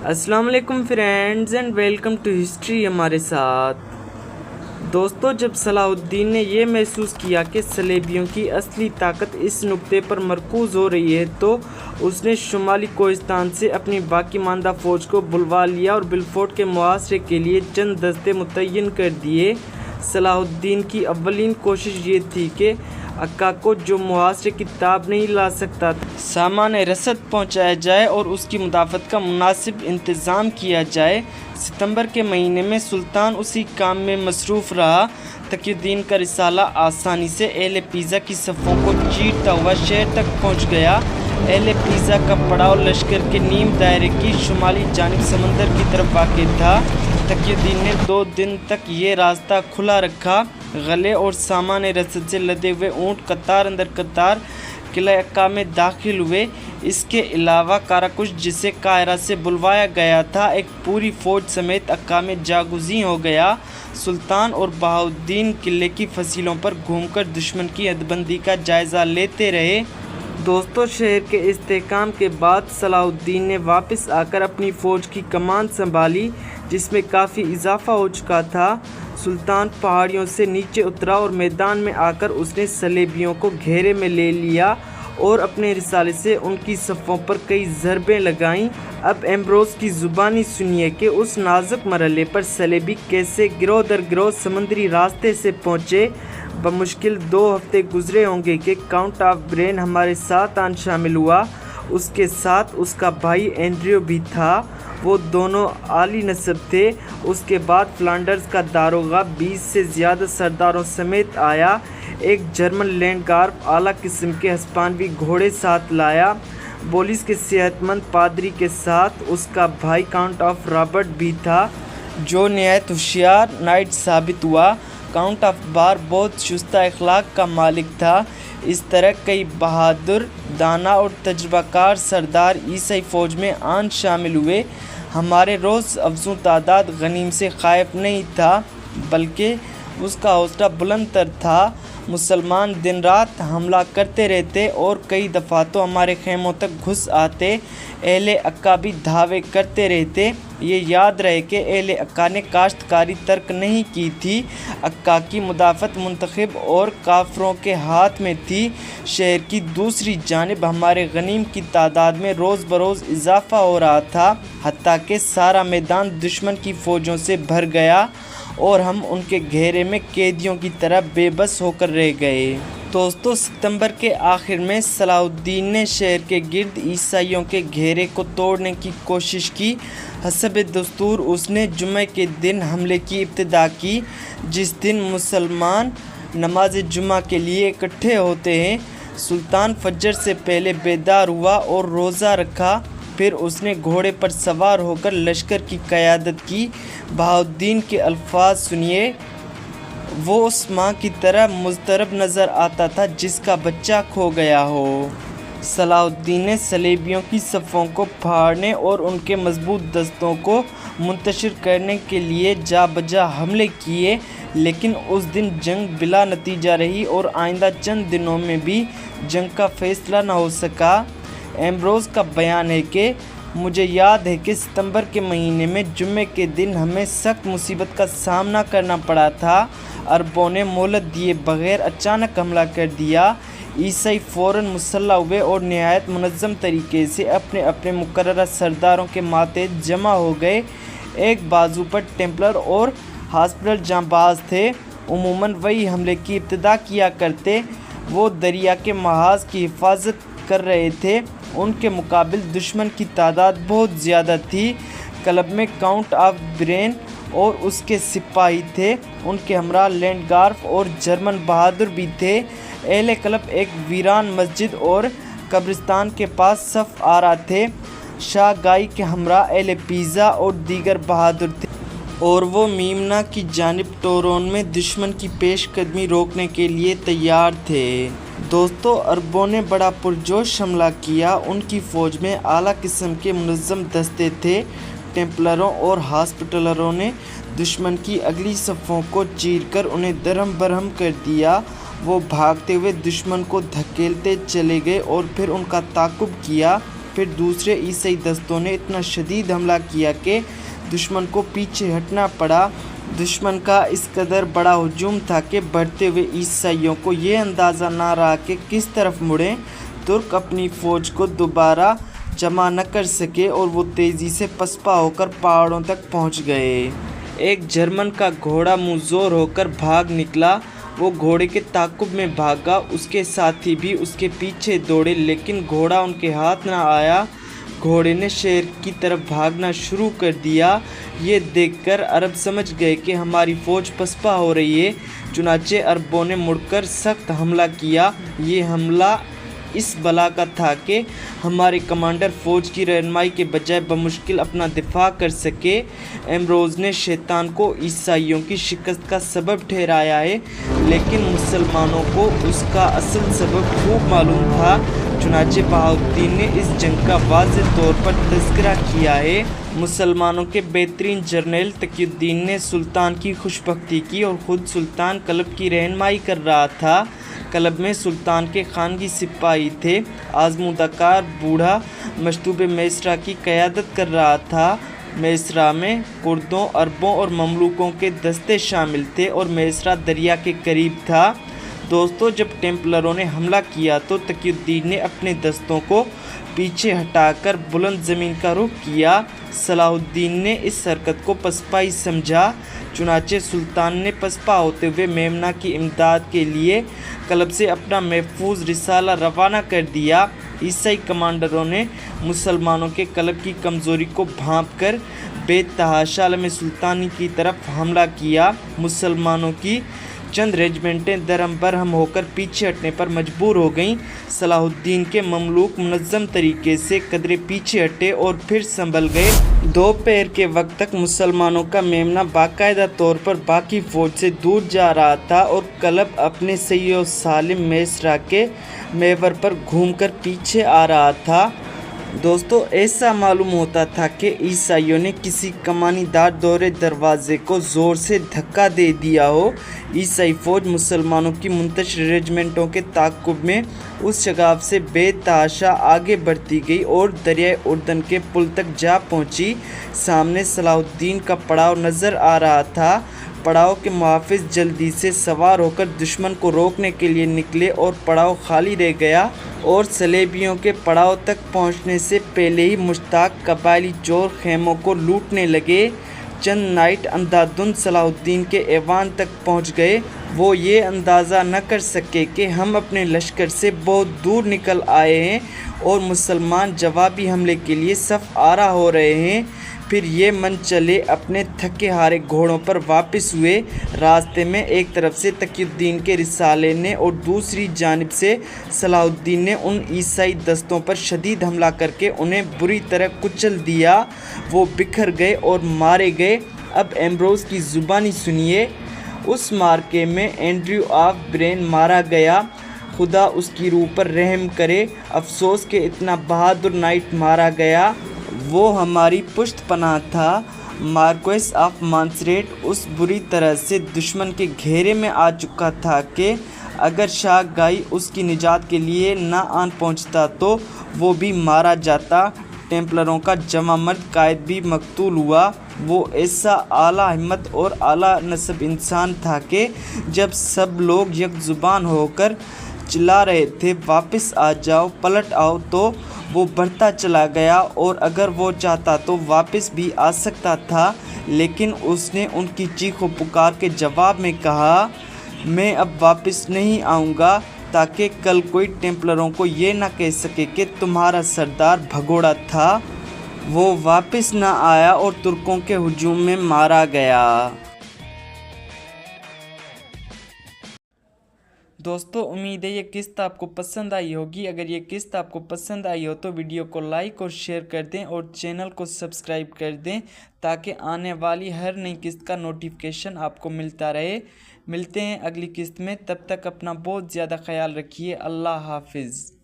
अस्सलाम वालेकुम friends and welcome to history हमारे साथ। दोस्तों, जब सलाहुद्दीन ने यह महसूस किया कि सलेबियों की असली ताकत इस नुक्ते पर मरकूज़ हो रही है तो उसने शुमाली कोहिस्तान से अपनी बाकी मानदा फ़ौज को बुलवा लिया और बिलफोर्ड के मुहासरे के लिए चंद दस्ते मुतय्यन कर दिए। सलाहुद्दीन की अव्वलीन कोशिश ये थी कि अक्का को, जो मुहासरे की ताब नहीं ला सकता था, सामान रसद पहुँचाया जाए और उसकी मुदाफ़त का मुनासिब इंतज़ाम किया जाए। सितंबर के महीने में सुल्तान उसी काम में मसरूफ़ रहा। तकीउद्दीन का रिसाला आसानी से अहले पीज़ा की सफ़ों को चीरता हुआ शहर तक पहुँच गया। अहले पीज़ा का पड़ाव लश्कर के नीम दायरे की शुमाली जानिब समंदर की तरफ वाक़ था। तकीउद्दीन ने 2 दिन तक ये रास्ता खुला रखा। गले और सामान रसद से लदे हुए ऊँट कतार अंदर कतार किला अक्का में दाखिल हुए। इसके अलावा काराकुश, जिसे कायरा से बुलवाया गया था, एक पूरी फ़ौज समेत अक्का में जागुज़ी हो गया। सुल्तान और बहाउद्दीन किले की फसीलों पर घूमकर दुश्मन की हदबंदी का जायज़ा लेते रहे। दोस्तों, शहर के इस्तेहकाम के बाद सलाहुद्दीन ने वापस आकर अपनी फ़ौज की कमान संभाली, जिसमें काफ़ी इजाफा हो चुका था। सुल्तान पहाड़ियों से नीचे उतरा और मैदान में आकर उसने सलेबियों को घेरे में ले लिया और अपने रिसाले से उनकी सफ़ों पर कई ज़रबें लगाईं। अब एम्ब्रोज़ की ज़ुबानी सुनिए कि उस नाजुक मरहले पर सलेबी कैसे गिरोह दर गिरोह समंदरी रास्ते से पहुँचे। बमुश्किल 2 हफ्ते गुजरे होंगे कि काउंट ऑफ ब्रेन हमारे साथ आन शामिल हुआ। उसके साथ उसका भाई एंड्रियो भी था। वो दोनों आली नस्ब थे। उसके बाद फ्लांडर्स का दारोगा 20 से ज़्यादा सरदारों समेत आया। एक जर्मन लैंडगार्फ आला किस्म के हस्पानवी घोड़े साथ लाया। बोलिस के सेहतमंद पादरी के साथ उसका भाई काउंट ऑफ रॉबर्ट भी था, जो नहायत होशियार नाइट साबित हुआ। काउंट ऑफ बार बहुत शुस्ता अखलाक का मालिक था। इस तरह कई बहादुर, दाना और तजुर्बाकार सरदार ईसाई फ़ौज में आन शामिल हुए। हमारे रोज़ अफजू तादाद गनीम से खाइफ नहीं था, बल्कि उसका हौसला बुलंद तर था। मुसलमान दिन रात हमला करते रहते और कई दफ़ा तो हमारे खेमों तक घुस आते। अहले अक्का भी धावे करते रहते। ये याद रहे कि अहले अक्का ने काश्तकारी तर्क नहीं की थी। अक्का की मुदाफ़त मुंतखब और काफरों के हाथ में थी। शहर की दूसरी जानिब हमारे गनीम की तादाद में रोज़ बरोज़ इजाफ़ा हो रहा था, हत्ता कि सारा मैदान दुश्मन की फ़ौजों से भर गया और हम उनके घेरे में कैदियों की तरह बेबस होकर रह गए। दोस्तों, सितंबर के आखिर में सलाहुद्दीन ने शहर के गिर्द ईसाइयों के घेरे को तोड़ने की कोशिश की। हसब दस्तूर उसने जुमे के दिन हमले की इब्तिदा की, जिस दिन मुसलमान नमाज जुमा के लिए इकट्ठे होते हैं। सुल्तान फजर से पहले बेदार हुआ और रोज़ा रखा। फिर उसने घोड़े पर सवार होकर लश्कर की क़यादत की। बहाउद्दीन के अल्फाज सुनिए। वो उस माँ की तरह मुज़तरब नज़र आता था जिसका बच्चा खो गया हो। सलाहुद्दीन ने सलेबियों की सफ़ों को फाड़ने और उनके मजबूत दस्तों को मुंतशिर करने के लिए जा बजा हमले किए, लेकिन उस दिन जंग बिला नतीजा रही और आइंदा चंद दिनों में भी जंग का फ़ैसला न हो सका। एम्ब्रोज़ का बयान है कि मुझे याद है कि सितंबर के महीने में जुम्मे के दिन हमें सख्त मुसीबत का सामना करना पड़ा था। अरबों ने मोहलत दिए बग़ैर अचानक हमला कर दिया। ईसाई फ़ौरन मुसल्लह हुए और नहायत मुनज़्ज़म तरीके से अपने अपने मुकर्ररा सरदारों के माते जमा हो गए। एक बाजू पर टेम्पलर और हॉस्पिटल जांबाज थे। उमूमन वही हमले की इब्तिदा किया करते। वो दरिया के महाज की हिफाजत कर रहे थे। उनके मुकाबिल दुश्मन की तादाद बहुत ज़्यादा थी। क्लब में काउंट ऑफ ब्रेन और उसके सिपाही थे। उनके हमरा लैंडगार्फ और जर्मन बहादुर भी थे। अहले क्लब एक वीरान मस्जिद और कब्रिस्तान के पास सफ़ आ रहा थे। शाह गाई के हमरा अहले पीज़ा और दीगर बहादुर थे और वो मीमना की जानिब टोरोन में दुश्मन की पेशकदमी रोकने के लिए तैयार थे। दोस्तों, अरबों ने बड़ा पुरजोश हमला किया। उनकी फ़ौज में आला किस्म के मुनज़्ज़म दस्ते थे। टेम्पलरों और हॉस्पिटलरों ने दुश्मन की अगली सफ़ों को चीरकर उन्हें दरहम बरहम कर दिया। वो भागते हुए दुश्मन को धकेलते चले गए और फिर उनका ताक़ुब किया। پھر دوسرے عیسائی دستوں نے اتنا شدید حملہ کیا کہ دشمن کو پیچھے ہٹنا پڑا۔ دشمن کا اس قدر بڑا ہجوم تھا کہ بڑھتے ہوئے عیسائیوں کو یہ اندازہ نہ رہا کہ کس طرف مڑیں۔ ترک اپنی فوج کو دوبارہ جمع نہ کر سکے اور وہ تیزی سے پسپا ہو کر پہاڑوں تک پہنچ گئے۔ ایک جرمن کا گھوڑا منہ زور ہو کر بھاگ نکلا۔ وہ گھوڑے کے تعاقب میں بھاگا، اس کے ساتھی بھی اس کے پیچھے دوڑے، لیکن گھوڑا ان کے ہاتھ نہ آیا۔ گھوڑے نے شہر کی طرف بھاگنا شروع کر دیا۔ یہ دیکھ کر عرب سمجھ گئے کہ ہماری فوج پسپا ہو رہی ہے، چنانچہ عربوں نے مڑ کر سخت حملہ کیا۔ یہ حملہ اس بلا کا تھا کہ ہمارے کمانڈر فوج کی رہنمائی کے بجائے بمشکل اپنا دفاع کر سکے۔ ایمبروز نے شیطان کو عیسائیوں کی شکست کا سبب ٹھہرایا ہے، لیکن مسلمانوں کو اس کا اصل سبب خوب معلوم تھا۔ چنانچہ بہاؤالدین نے اس جنگ کا واضح طور پر تذکرہ کیا ہے۔ مسلمانوں کے بہترین جرنیل تقی الدین نے سلطان کی خوشبختی کی اور خود سلطان قلب کی رہنمائی کر رہا تھا۔ قلب میں سلطان کے خانگی سپاہی تھے۔ آزمودہ کار بوڑھا مشتوب میسرا کی قیادت کر رہا تھا۔ میسرا میں کردوں، عربوں اور مملوکوں کے دستے شامل تھے اور میسرا دریا کے قریب تھا۔ دوستو، جب ٹیمپلروں نے حملہ کیا تو تقی الدین نے اپنے دستوں کو پیچھے ہٹا کر بلند زمین کا رخ کیا۔ صلاح الدین نے اس حرکت کو پسپائی سمجھا، چنانچہ سلطان نے پسپا ہوتے ہوئے میمنہ کی امداد کے لیے قلب سے اپنا محفوظ رسالہ روانہ کر دیا۔ عیسائی کمانڈروں نے مسلمانوں کے قلب کی کمزوری کو بھانپ کر بے تحاشا عالم سلطانی کی طرف حملہ کیا۔ مسلمانوں کی چند ریجمنٹیں درہم برہم ہو کر پیچھے ہٹنے پر مجبور ہو گئیں۔ صلاح الدین کے مملوک منظم طریقے سے قدرے پیچھے ہٹے اور پھر سنبھل گئے۔ دوپہر کے وقت تک مسلمانوں کا میمنہ باقاعدہ طور پر باقی فوج سے دور جا رہا تھا اور قلب اپنے صحیح و سالم میسرا کے محور پر گھوم کر پیچھے آ رہا تھا۔ دوستو، ایسا معلوم ہوتا تھا کہ عیسائیوں نے کسی کمانی دار دوہرے دروازے کو زور سے دھکا دے دیا ہو۔ عیسائی فوج مسلمانوں کی منتشر ریجمنٹوں کے تعاقب میں اس شگاف سے بے تحاشا آگے بڑھتی گئی اور دریائے اردن کے پل تک جا پہنچی۔ سامنے صلاح الدین کا پڑاؤ نظر آ رہا تھا۔ پڑاؤ کے محافظ جلدی سے سوار ہو کر دشمن کو روکنے کے لیے نکلے اور پڑاؤ خالی رہ گیا اور صلیبیوں کے پڑاؤ تک پہنچنے سے پہلے ہی مشتاق قبائلی چور خیموں کو لوٹنے لگے۔ چند نائٹ اندھادھند صلاح الدین کے ایوان تک پہنچ گئے۔ وہ یہ اندازہ نہ کر سکے کہ ہم اپنے لشکر سے بہت دور نکل آئے ہیں اور مسلمان جوابی حملے کے لیے صف آرا ہو رہے ہیں۔ پھر یہ من چلے اپنے تھکے ہارے گھوڑوں پر واپس ہوئے۔ راستے میں ایک طرف سے تقی الدین کے رسالے نے اور دوسری جانب سے صلاح الدین نے ان عیسائی دستوں پر شدید حملہ کر کے انہیں بری طرح کچل دیا۔ وہ بکھر گئے اور مارے گئے۔ اب ایمبروز کی زبانی سنیے۔ اس مارکے میں اینڈریو آف برین مارا گیا۔ خدا اس کی روح پر رحم کرے۔ افسوس کہ اتنا بہادر نائٹ مارا گیا۔ وہ ہماری پشت پناہ تھا۔ مارکویس آف مانسریٹ اس بری طرح سے دشمن کے گھیرے میں آ چکا تھا کہ اگر شاہ گائی اس کی نجات کے لیے نہ آن پہنچتا تو وہ بھی مارا جاتا۔ ٹیمپلروں کا جواں مرد قائد بھی مقتول ہوا۔ وہ ایسا اعلیٰ ہمت اور اعلیٰ نسب انسان تھا کہ جب سب لوگ یک زبان ہو کر چلا رہے تھے واپس آ جاؤ، پلٹ آؤ، تو وہ بڑھتا چلا گیا اور اگر وہ چاہتا تو واپس بھی آ سکتا تھا، لیکن اس نے ان کی چیخ و پکار کے جواب میں کہا، میں اب واپس نہیں آؤں گا تاکہ کل کوئی ٹیمپلروں کو یہ نہ کہہ سکے کہ تمہارا سردار بھگوڑا تھا۔ وہ واپس نہ آیا اور ترکوں کے ہجوم میں مارا گیا۔ دوستو، امید ہے یہ قسط آپ کو پسند آئی ہوگی۔ اگر یہ قسط آپ کو پسند آئی ہو تو ویڈیو کو لائک اور شیئر کر دیں اور چینل کو سبسکرائب کر دیں تاکہ آنے والی ہر نئی قسط کا نوٹیفیکیشن آپ کو ملتا رہے۔ ملتے ہیں اگلی قسط میں، تب تک اپنا بہت زیادہ خیال رکھیے۔ اللہ حافظ۔